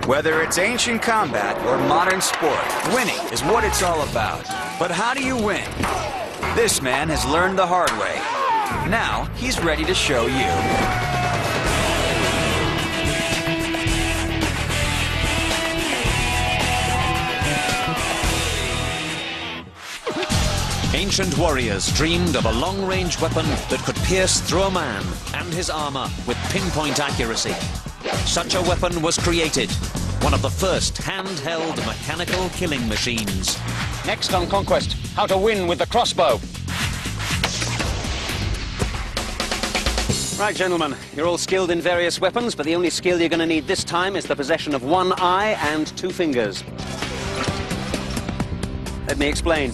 Whether it's ancient combat or modern sport, winning is what it's all about. But how do you win? This man has learned the hard way. Now, he's ready to show you. Ancient warriors dreamed of a long-range weapon that could pierce through a man and his armor with pinpoint accuracy. Such a weapon was created, one of the first handheld mechanical killing machines. Next on Conquest, how to win with the crossbow. Right, gentlemen, you're all skilled in various weapons, but the only skill you're going to need this time is the possession of one eye and two fingers. Let me explain.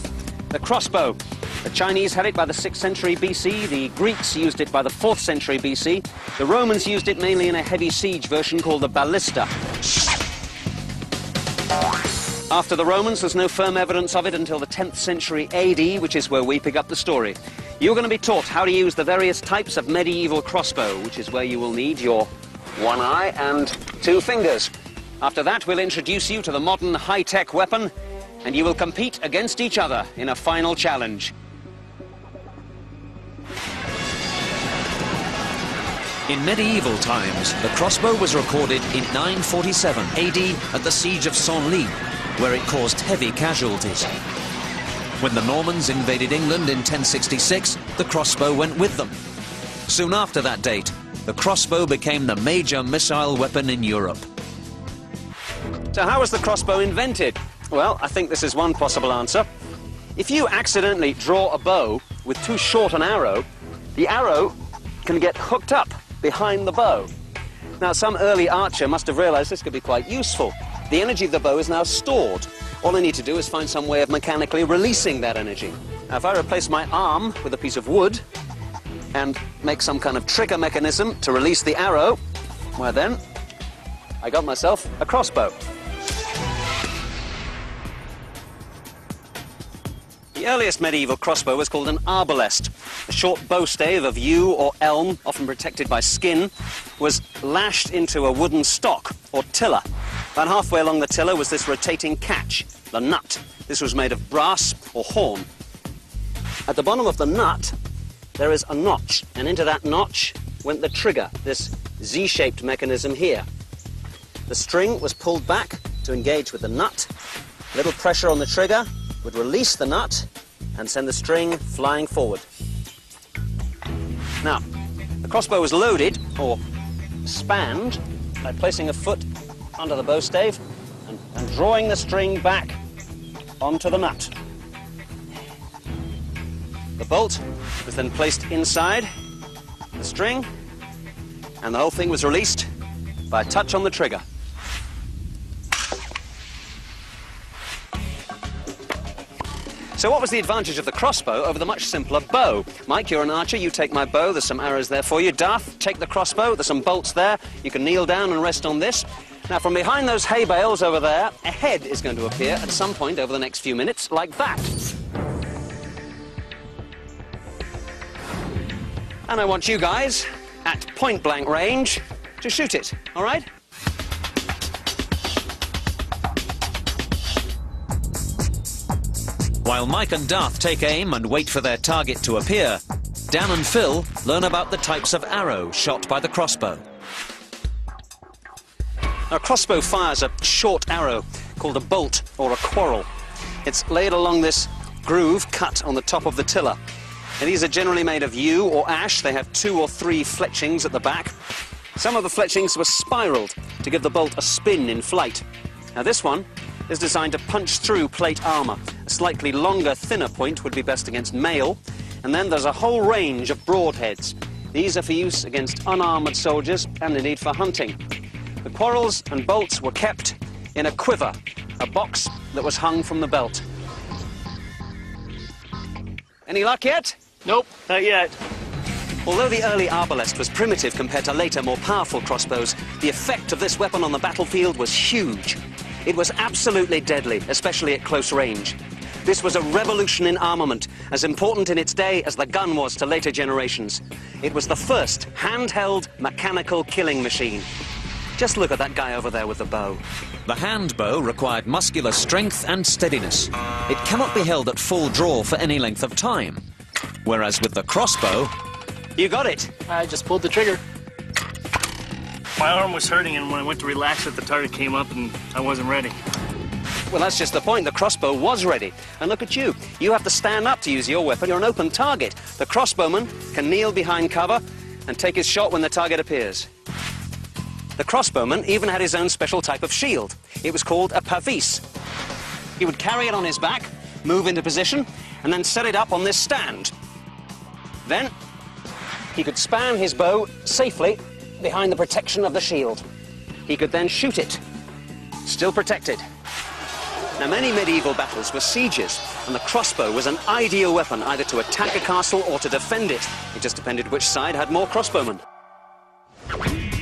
The crossbow. The Chinese had it by the 6th century BC, the Greeks used it by the 4th century BC, the Romans used it mainly in a heavy siege version called the ballista. After the Romans, there's no firm evidence of it until the 10th century AD, which is where we pick up the story. You're going to be taught how to use the various types of medieval crossbow, which is where you will need your one eye and two fingers. After that, we'll introduce you to the modern high-tech weapon, and you will compete against each other in a final challenge. In medieval times, the crossbow was recorded in 947 AD at the Siege of Senlis, where it caused heavy casualties. When the Normans invaded England in 1066, the crossbow went with them. Soon after that date, the crossbow became the major missile weapon in Europe. So how was the crossbow invented? Well, I think this is one possible answer. If you accidentally draw a bow with too short an arrow, the arrow can get hooked up behind the bow. Now, some early archer must have realized this could be quite useful. The energy of the bow is now stored. All I need to do is find some way of mechanically releasing that energy. Now, if I replace my arm with a piece of wood and make some kind of trigger mechanism to release the arrow, well then, I got myself a crossbow. The earliest medieval crossbow was called an arbalest. A short bow stave of yew or elm, often protected by skin, was lashed into a wooden stock, or tiller. About halfway along the tiller was this rotating catch, the nut. This was made of brass or horn. At the bottom of the nut, there is a notch, and into that notch went the trigger, this Z-shaped mechanism here. The string was pulled back to engage with the nut. A little pressure on the trigger would release the nut and send the string flying forward. Now, the crossbow was loaded, or spanned, by placing a foot under the bow stave and drawing the string back onto the nut. The bolt was then placed inside the string, and the whole thing was released by a touch on the trigger. So what was the advantage of the crossbow over the much simpler bow? Mike, you're an archer, you take my bow, there's some arrows there for you. Darth, take the crossbow, there's some bolts there. You can kneel down and rest on this. Now, from behind those hay bales over there, a head is going to appear at some point over the next few minutes, like that. And I want you guys, at point-blank range, to shoot it, all right? While Mike and Darth take aim and wait for their target to appear, Dan and Phil learn about the types of arrow shot by the crossbow. A crossbow fires a short arrow called a bolt or a quarrel. It's laid along this groove cut on the top of the tiller. And these are generally made of yew or ash. They have 2 or 3 fletchings at the back. Some of the fletchings were spiraled to give the bolt a spin in flight. Now this one is designed to punch through plate armor. A slightly longer, thinner point would be best against mail. And then there's a whole range of broadheads. These are for use against unarmored soldiers and indeed for hunting. The quarrels and bolts were kept in a quiver, a box that was hung from the belt. Any luck yet? Nope, not yet. Although the early arbalest was primitive compared to later, more powerful crossbows, the effect of this weapon on the battlefield was huge. It was absolutely deadly, especially at close range. This was a revolution in armament, as important in its day as the gun was to later generations. It was the first handheld mechanical killing machine. Just look at that guy over there with the bow. The hand bow required muscular strength and steadiness. It cannot be held at full draw for any length of time. Whereas with the crossbow... You got it. I just pulled the trigger. My arm was hurting, and when I went to relax it, the target came up and I wasn't ready. Well, that's just the point. The crossbow was ready. And look at you. You have to stand up to use your weapon. You're an open target. The crossbowman can kneel behind cover and take his shot when the target appears. The crossbowman even had his own special type of shield. It was called a pavis. He would carry it on his back, move into position, and then set it up on this stand. Then he could span his bow safely behind the protection of the shield. He could then shoot it, still protected. Now, many medieval battles were sieges, and the crossbow was an ideal weapon either to attack a castle or to defend it. It just depended which side had more crossbowmen.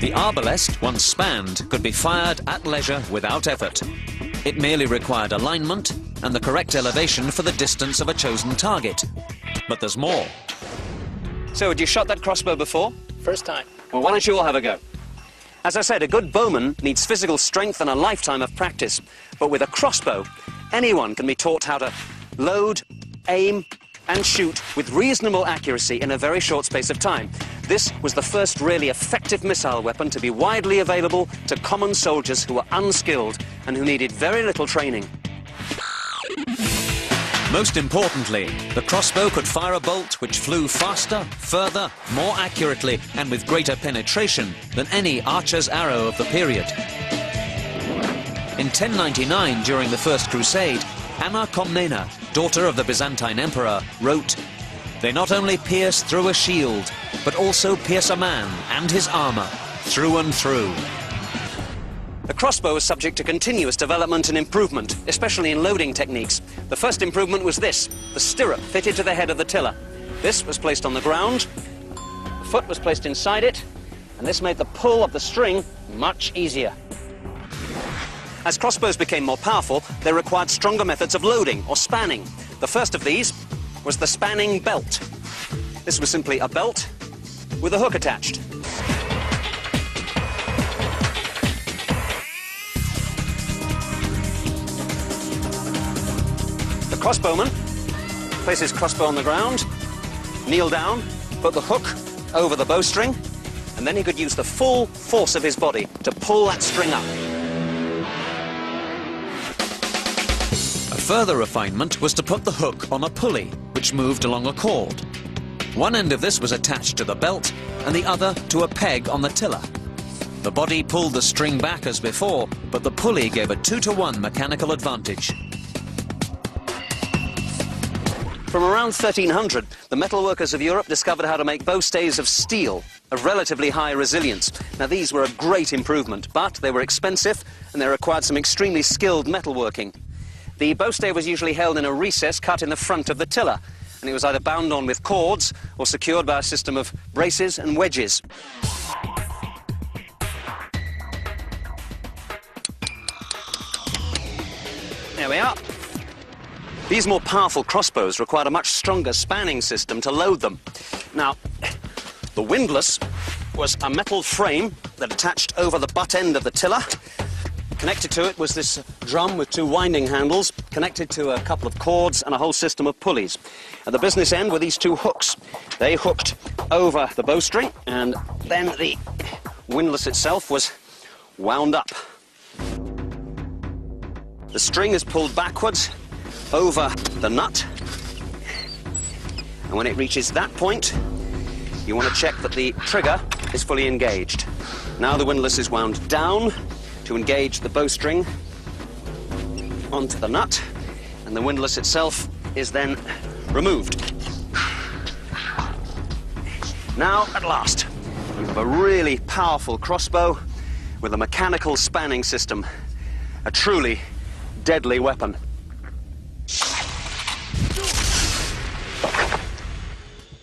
The arbalest, once spanned, could be fired at leisure without effort. It merely required alignment and the correct elevation for the distance of a chosen target. But there's more. So, had you shot that crossbow before? First time. Well, why don't you all have a go? As I said, a good bowman needs physical strength and a lifetime of practice. But with a crossbow, anyone can be taught how to load, aim, and shoot with reasonable accuracy in a very short space of time. This was the first really effective missile weapon to be widely available to common soldiers who were unskilled and who needed very little training. Most importantly, the crossbow could fire a bolt which flew faster, further, more accurately, and with greater penetration than any archer's arrow of the period. In 1099, during the First Crusade, Anna Komnena, daughter of the Byzantine emperor, wrote, "They not only pierce through a shield, but also pierce a man and his armor, through and through." The crossbow was subject to continuous development and improvement, especially in loading techniques. The first improvement was this, the stirrup fitted to the head of the tiller. This was placed on the ground, the foot was placed inside it, and this made the pull of the string much easier. As crossbows became more powerful, they required stronger methods of loading or spanning. The first of these was the spanning belt. This was simply a belt with a hook attached. The crossbowman places his crossbow on the ground, kneel down, put the hook over the bowstring, and then he could use the full force of his body to pull that string up. A further refinement was to put the hook on a pulley, which moved along a cord. One end of this was attached to the belt, and the other to a peg on the tiller. The body pulled the string back as before, but the pulley gave a 2-to-1 mechanical advantage. From around 1300, the metalworkers of Europe discovered how to make bowstays of steel, of relatively high resilience. Now, these were a great improvement, but they were expensive and they required some extremely skilled metalworking. The bowstay was usually held in a recess cut in the front of the tiller, and it was either bound on with cords or secured by a system of braces and wedges. There we are. These more powerful crossbows required a much stronger spanning system to load them. Now, the windlass was a metal frame that attached over the butt end of the tiller. Connected to it was this drum with 2 winding handles, connected to a couple of cords and a whole system of pulleys. At the business end were these 2 hooks. They hooked over the bowstring, and then the windlass itself was wound up. The string is pulled backwards over the nut, and when it reaches that point, you want to check that the trigger is fully engaged. Now the windlass is wound down to engage the bowstring onto the nut, and the windlass itself is then removed. Now, at last, you have a really powerful crossbow with a mechanical spanning system, a truly deadly weapon.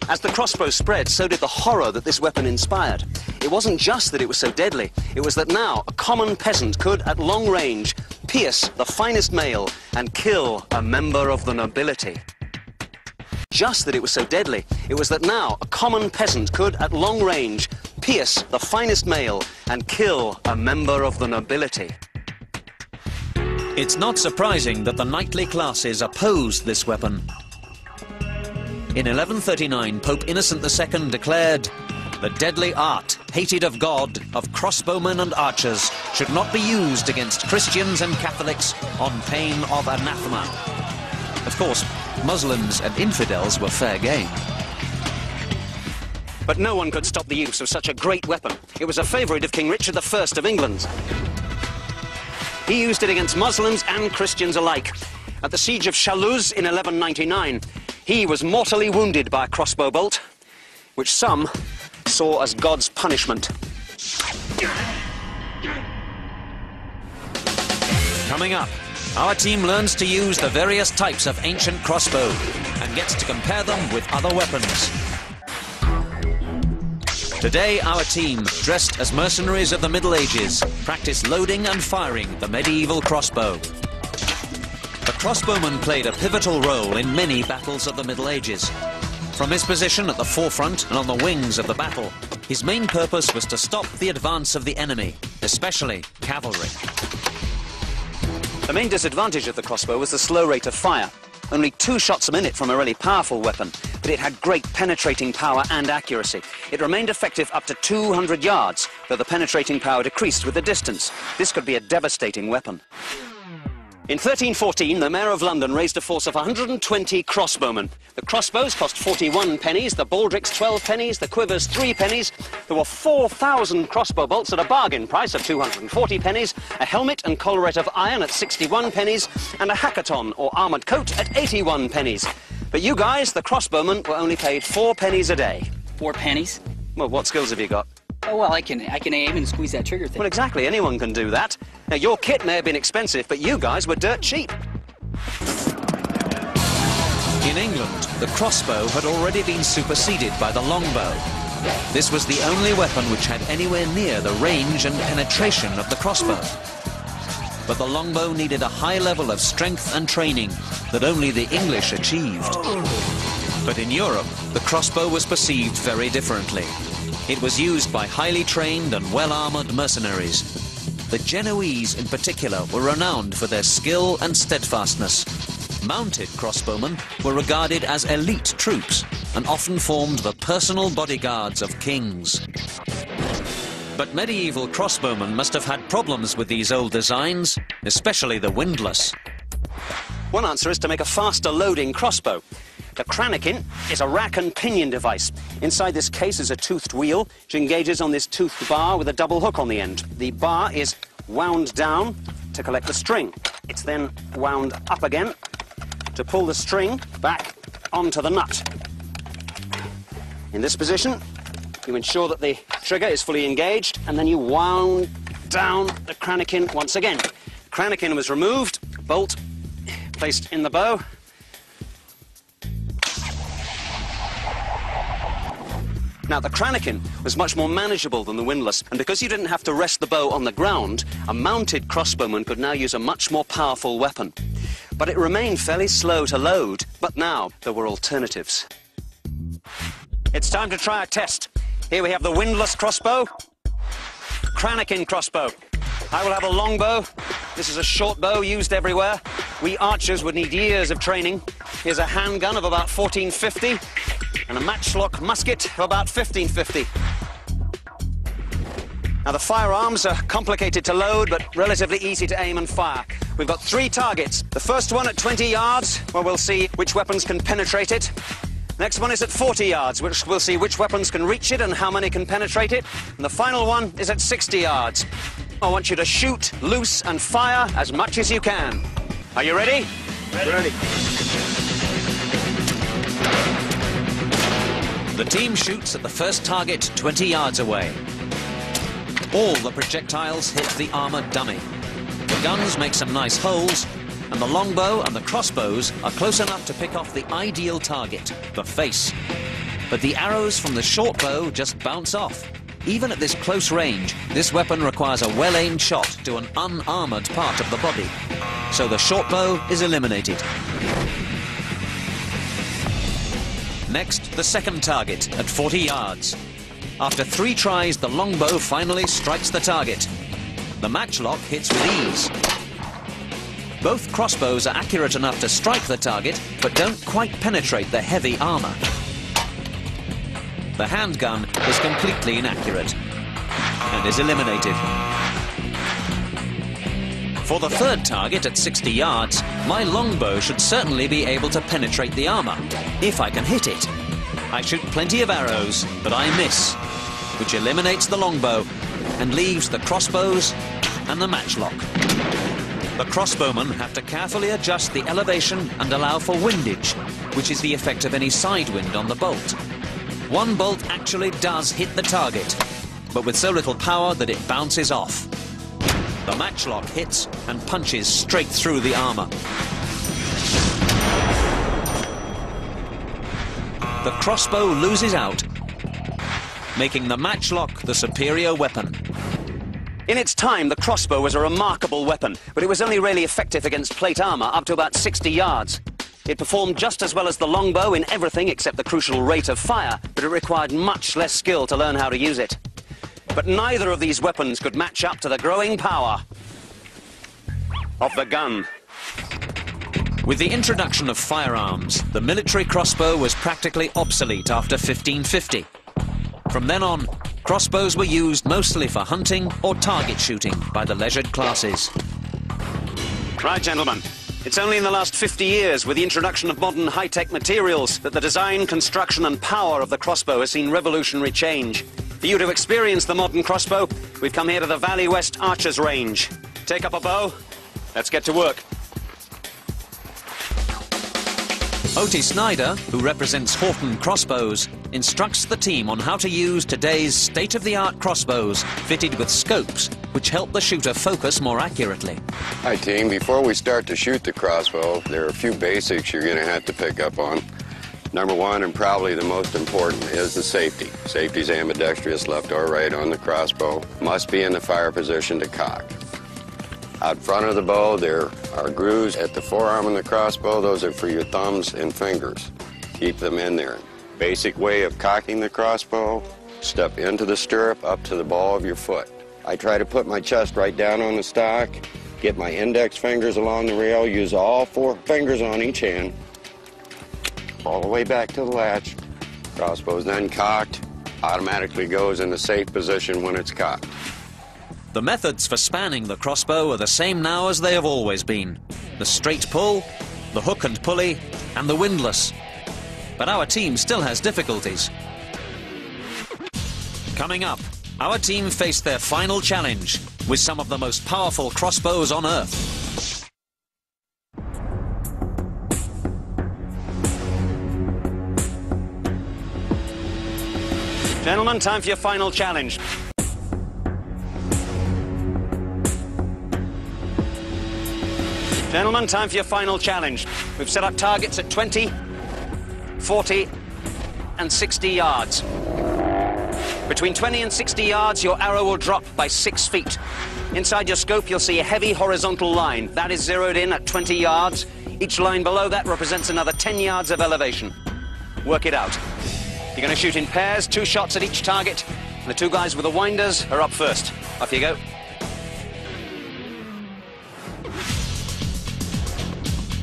As the crossbow spread, so did the horror that this weapon inspired. It wasn't just that it was so deadly, it was that now a common peasant could, at long range, pierce the finest mail and kill a member of the nobility. Just that it was so deadly, it was that now a common peasant could, at long range, pierce the finest mail and kill a member of the nobility. It's not surprising that the knightly classes opposed this weapon. In 1139, Pope Innocent II declared, "The deadly art, hated of God, of crossbowmen and archers, should not be used against Christians and Catholics on pain of anathema." Of course, Muslims and infidels were fair game. But no one could stop the use of such a great weapon. It was a favourite of King Richard I of England. He used it against Muslims and Christians alike. At the siege of Chaluz in 1199, he was mortally wounded by a crossbow bolt, which some saw as God's punishment. Coming up, our team learns to use the various types of ancient crossbow and gets to compare them with other weapons. Today, our team, dressed as mercenaries of the Middle Ages, practice loading and firing the medieval crossbow. The crossbowman played a pivotal role in many battles of the Middle Ages. From his position at the forefront and on the wings of the battle, his main purpose was to stop the advance of the enemy, especially cavalry. The main disadvantage of the crossbow was the slow rate of fire. Only 2 shots a minute from a really powerful weapon, but it had great penetrating power and accuracy. It remained effective up to 200 yards, though the penetrating power decreased with the distance. This could be a devastating weapon. In 1314, the Mayor of London raised a force of 120 crossbowmen. The crossbows cost 41 pennies, the baldricks 12 pennies, the quivers 3 pennies. There were 4,000 crossbow bolts at a bargain price of 240 pennies, a helmet and collarette of iron at 61 pennies, and a hackaton or armoured coat at 81 pennies. But you guys, the crossbowmen, were only paid 4 pennies a day. 4 pennies? Well, what skills have you got? Oh, well, I can aim and squeeze that trigger thing. Well, exactly. Anyone can do that. Now, your kit may have been expensive, but you guys were dirt cheap. In England, the crossbow had already been superseded by the longbow. This was the only weapon which had anywhere near the range and penetration of the crossbow. But the longbow needed a high level of strength and training that only the English achieved. But in Europe, the crossbow was perceived very differently. It was used by highly trained and well-armoured mercenaries. The Genoese, in particular, were renowned for their skill and steadfastness. Mounted crossbowmen were regarded as elite troops and often formed the personal bodyguards of kings. But medieval crossbowmen must have had problems with these old designs, especially the windlass. One answer is to make a faster loading crossbow. The Kranikin is a rack and pinion device. Inside this case is a toothed wheel, which engages on this toothed bar with a double hook on the end. The bar is wound down to collect the string. It's then wound up again to pull the string back onto the nut. In this position, you ensure that the trigger is fully engaged, and then you wound down the Kranikin once again. Kranikin was removed, bolt placed in the bow. Now, the Kranikin was much more manageable than the windlass, and because you didn't have to rest the bow on the ground, a mounted crossbowman could now use a much more powerful weapon. But it remained fairly slow to load, but now there were alternatives. It's time to try a test. Here we have the windlass crossbow, Kranikin crossbow. I will have a longbow. This is a short bow used everywhere. We archers would need years of training. Here's a handgun of about 1450. And a matchlock musket of about 1550. Now, the firearms are complicated to load, but relatively easy to aim and fire. We've got 3 targets. The first one at 20 yards, where we'll see which weapons can penetrate it. Next one is at 40 yards, which we'll see which weapons can reach it and how many can penetrate it. And the final one is at 60 yards. I want you to shoot, loose, and fire as much as you can. Are you ready? Ready. The team shoots at the first target 20 yards away. All the projectiles hit the armoured dummy. The guns make some nice holes, and the longbow and the crossbows are close enough to pick off the ideal target, the face. But the arrows from the short bow just bounce off. Even at this close range, this weapon requires a well-aimed shot to an unarmoured part of the body. So the short bow is eliminated. Next, the second target at 40 yards. After 3 tries, the longbow finally strikes the target. The matchlock hits with ease. Both crossbows are accurate enough to strike the target, but don't quite penetrate the heavy armor. The handgun is completely inaccurate and is eliminated. For the third target at 60 yards, my longbow should certainly be able to penetrate the armor, if I can hit it. I shoot plenty of arrows, but I miss, which eliminates the longbow and leaves the crossbows and the matchlock. The crossbowmen have to carefully adjust the elevation and allow for windage, which is the effect of any side wind on the bolt. One bolt actually does hit the target, but with so little power that it bounces off. The matchlock hits and punches straight through the armor. The crossbow loses out, making the matchlock the superior weapon. In its time, the crossbow was a remarkable weapon, but it was only really effective against plate armor up to about 60 yards. It performed just as well as the longbow in everything except the crucial rate of fire, but it required much less skill to learn how to use it. But neither of these weapons could match up to the growing power of the gun. With the introduction of firearms, the military crossbow was practically obsolete after 1550. From then on, crossbows were used mostly for hunting or target shooting by the leisured classes. Right, gentlemen. It's only in the last 50 years, with the introduction of modern high-tech materials, that the design, construction and power of the crossbow has seen revolutionary change. For you to experience the modern crossbow, we've come here to the Valley West Archers Range. Take up a bow. Let's get to work. Otis Snyder, who represents Horton Crossbows, instructs the team on how to use today's state-of-the-art crossbows fitted with scopes, which help the shooter focus more accurately. Hi team, before we start to shoot the crossbow, there are a few basics you're going to have to pick up on. Number one, and probably the most important, is the safety. Safety's ambidextrous, left or right on the crossbow. Must be in the fire position to cock. Out front of the bow, there are grooves at the forearm of the crossbow. Those are for your thumbs and fingers. Keep them in there. Basic way of cocking the crossbow, step into the stirrup up to the ball of your foot. I try to put my chest right down on the stock, get my index fingers along the rail, use all 4 fingers on each hand, all the way back to the latch. Crossbow's then cocked, automatically goes in the safe position when it's cocked. The methods for spanning the crossbow are the same now as they have always been. The straight pull, the hook and pulley, and the windlass. But our team still has difficulties. Coming up, our team faced their final challenge with some of the most powerful crossbows on Earth. Gentlemen, time for your final challenge. Gentlemen, time for your final challenge. We've set up targets at 20, 40, and 60 yards. Between 20 and 60 yards, your arrow will drop by 6 feet. Inside your scope, you'll see a heavy horizontal line. That is zeroed in at 20 yards. Each line below that represents another 10 yards of elevation. Work it out. You're going to shoot in pairs, 2 shots at each target, and the 2 guys with the winders are up first. Off you go.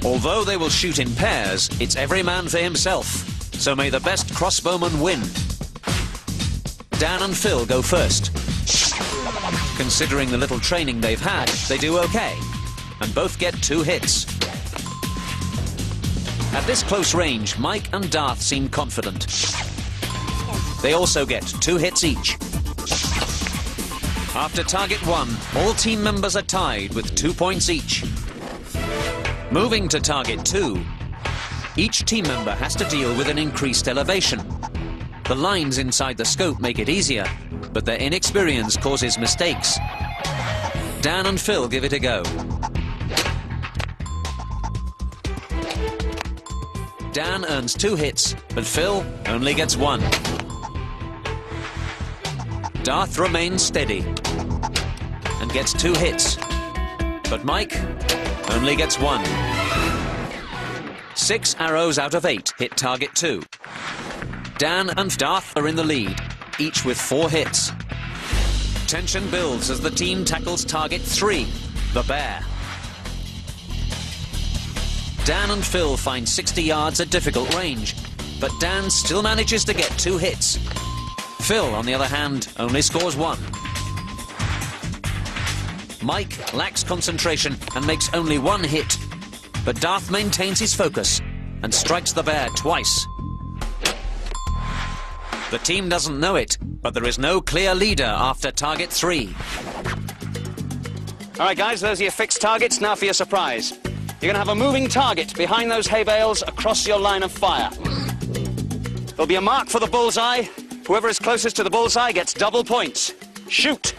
Although they will shoot in pairs, it's every man for himself. So may the best crossbowman win. Dan and Phil go first. Considering the little training they've had, they do okay, and both get 2 hits. At this close range, Mike and Darth seem confident. They also get 2 hits each. After target 1, all team members are tied with 2 points each. Moving to target 2, each team member has to deal with an increased elevation. The lines inside the scope make it easier, but their inexperience causes mistakes. Dan and Phil give it a go. Dan earns 2 hits, but Phil only gets 1. Darth remains steady and gets 2 hits, but Mike only gets 1. 6 arrows out of 8 hit target 2. Dan and Darth are in the lead. each with 4 hits. Tension builds as the team tackles target 3, the bear. Dan and Phil find 60 yards a difficult range, but Dan still manages to get 2 hits. Phil, on the other hand, only scores 1. Mike lacks concentration and makes only 1 hit, but Darth maintains his focus and strikes the bear twice. The team doesn't know it, but there is no clear leader after target 3. All right, guys, those are your fixed targets. Now for your surprise. You're going to have a moving target behind those hay bales across your line of fire. There'll be a mark for the bullseye. Whoever is closest to the bullseye gets double points. Shoot!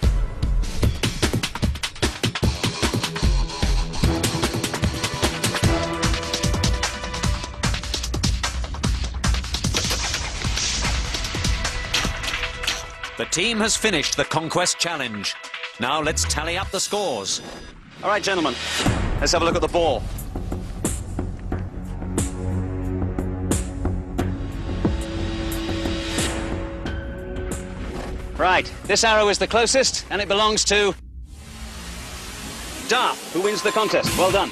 The team has finished the Conquest challenge. Now let's tally up the scores. All right, gentlemen, let's have a look at the ball. Right, this arrow is the closest, and it belongs to Darth, who wins the contest. Well done.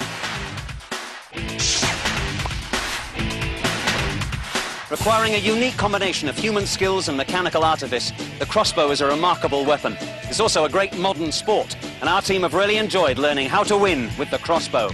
Requiring a unique combination of human skills and mechanical artifice, the crossbow is a remarkable weapon. It's also a great modern sport, and our team have really enjoyed learning how to win with the crossbow.